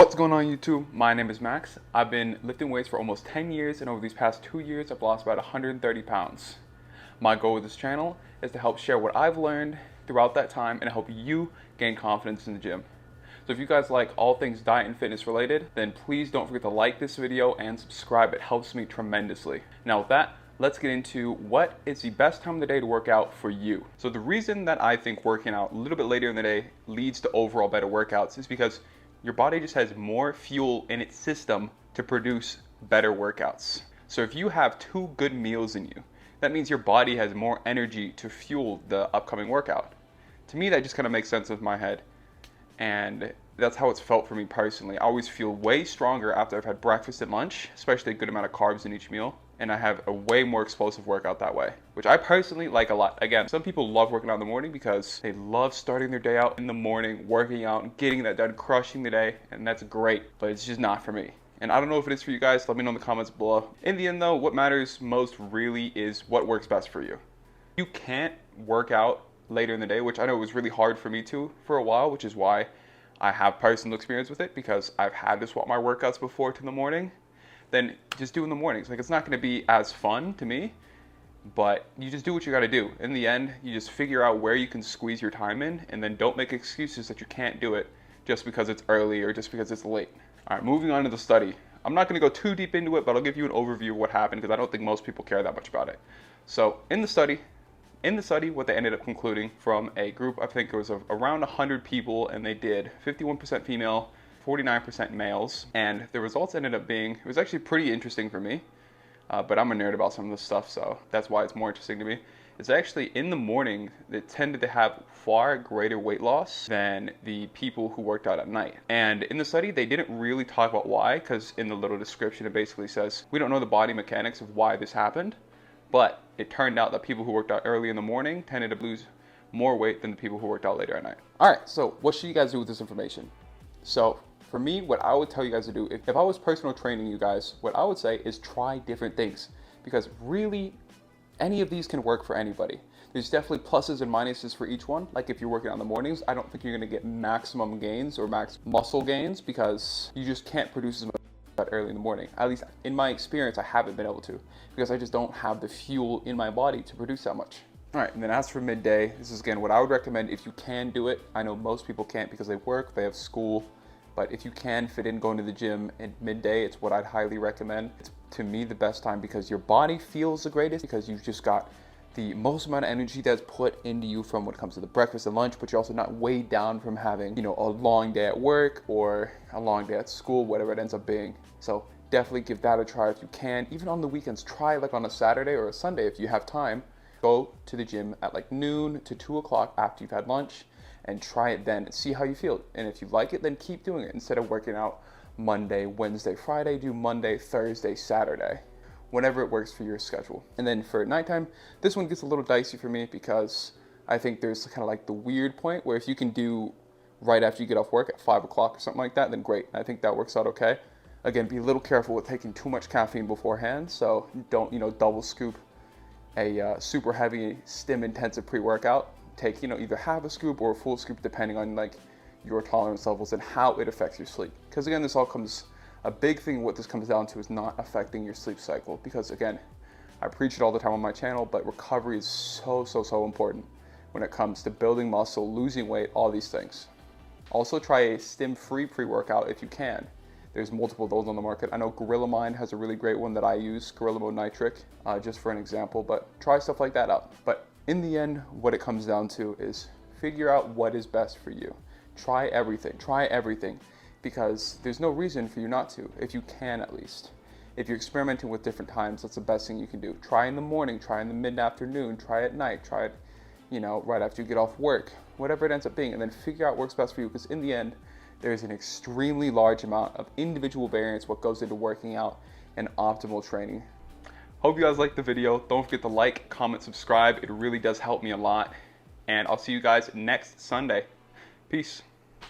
What's going on YouTube? My name is Max. I've been lifting weights for almost 10 years, and over these past 2 years I've lost about 130 pounds. My goal with this channel is to help share what I've learned throughout that time and help you gain confidence in the gym. So if you guys like all things diet and fitness related, then please don't forget to like this video and subscribe. It helps me tremendously. Now with that, let's get into what is the best time of the day to work out for you. So the reason that I think working out a little bit later in the day leads to overall better workouts is because your body just has more fuel in its system to produce better workouts. So if you have 2 good meals in you, that means your body has more energy to fuel the upcoming workout. To me, that just kind of makes sense with my head. And that's how it's felt for me personally. I always feel way stronger after I've had breakfast and lunch, especially a good amount of carbs in each meal. And I have a way more explosive workout that way, which I personally like a lot. Again, some people love working out in the morning because they love starting their day out in the morning, working out and getting that done, crushing the day, and that's great, but it's just not for me. And I don't know if it is for you guys. Let me know in the comments below. In the end though, what matters most really is what works best for you. You can't work out later in the day, which I know was really hard for me to for a while, which is why I have personal experience with it, because I've had to swap my workouts before to the morning. Then just do in the mornings. Like, it's not going to be as fun to me, but you just do what you got to do. In the end, you just figure out where you can squeeze your time in, and then don't make excuses that you can't do it just because it's early or just because it's late. All right, moving on to the study. I'm not going to go too deep into it, but I'll give you an overview of what happened because I don't think most people care that much about it. So in the study, what they ended up concluding from a group, I think it was around 100 people, and they did 51% female, 49% males, and the results ended up being, it was actually pretty interesting for me, but I'm a nerd about some of this stuff, so that's why it's more interesting to me. It's actually in the morning, they tended to have far greater weight loss than the people who worked out at night. And in the study, they didn't really talk about why, because in the little description, it basically says, we don't know the body mechanics of why this happened, but it turned out that people who worked out early in the morning tended to lose more weight than the people who worked out later at night. All right, so what should you guys do with this information? So for me, what I would tell you guys to do, if I was personal training you guys, what I would say is try different things, because really any of these can work for anybody. There's definitely pluses and minuses for each one. Like if you're working on the mornings, I don't think you're gonna get maximum gains or max muscle gains because you just can't produce as much early in the morning. At least in my experience, I haven't been able to, because I just don't have the fuel in my body to produce that much. All right, and then as for midday, this is again what I would recommend if you can do it. I know most people can't because they work, they have school, but if you can fit in going to the gym at midday, it's what I'd highly recommend. It's to me the best time because your body feels the greatest, because you've just got the most amount of energy that's put into you from when it comes to the breakfast and lunch, but you're also not weighed down from having, a long day at work or a long day at school, whatever it ends up being. So definitely give that a try if you can. Even on the weekends, try like on a Saturday or a Sunday if you have time. Go to the gym at like noon to 2 o'clock after you've had lunch and try it then and see how you feel. And if you like it, then keep doing it. Instead of working out Monday, Wednesday, Friday, do Monday, Thursday, Saturday, whenever it works for your schedule. And then for nighttime, this one gets a little dicey for me because I think there's kind of like the weird point where if you can do right after you get off work at 5 o'clock or something like that, then great. I think that works out okay. Again, be a little careful with taking too much caffeine beforehand. So don't, double scoop a super heavy stim intensive pre-workout. Take, either half a scoop or a full scoop depending on like your tolerance levels and how it affects your sleep. Because again, a big thing what this comes down to is not affecting your sleep cycle. Because again, I preach it all the time on my channel, but recovery is so important when it comes to building muscle, losing weight, all these things. Also try a stim-free pre-workout if you can. There's multiple of those on the market. I know Gorilla Mind has a really great one that I use, Gorilla Mode Nitric, just for an example, but try stuff like that out. But in the end, what it comes down to is figure out what is best for you. Try everything, because there's no reason for you not to, if you can at least. If you're experimenting with different times, that's the best thing you can do. Try in the morning, try in the mid-afternoon, try at night, try it, right after you get off work, whatever it ends up being, and then figure out what works best for you, because in the end, there's an extremely large amount of individual variance what goes into working out and optimal training. Hope you guys liked the video. Don't forget to like, comment, subscribe. It really does help me a lot. And I'll see you guys next Sunday. Peace.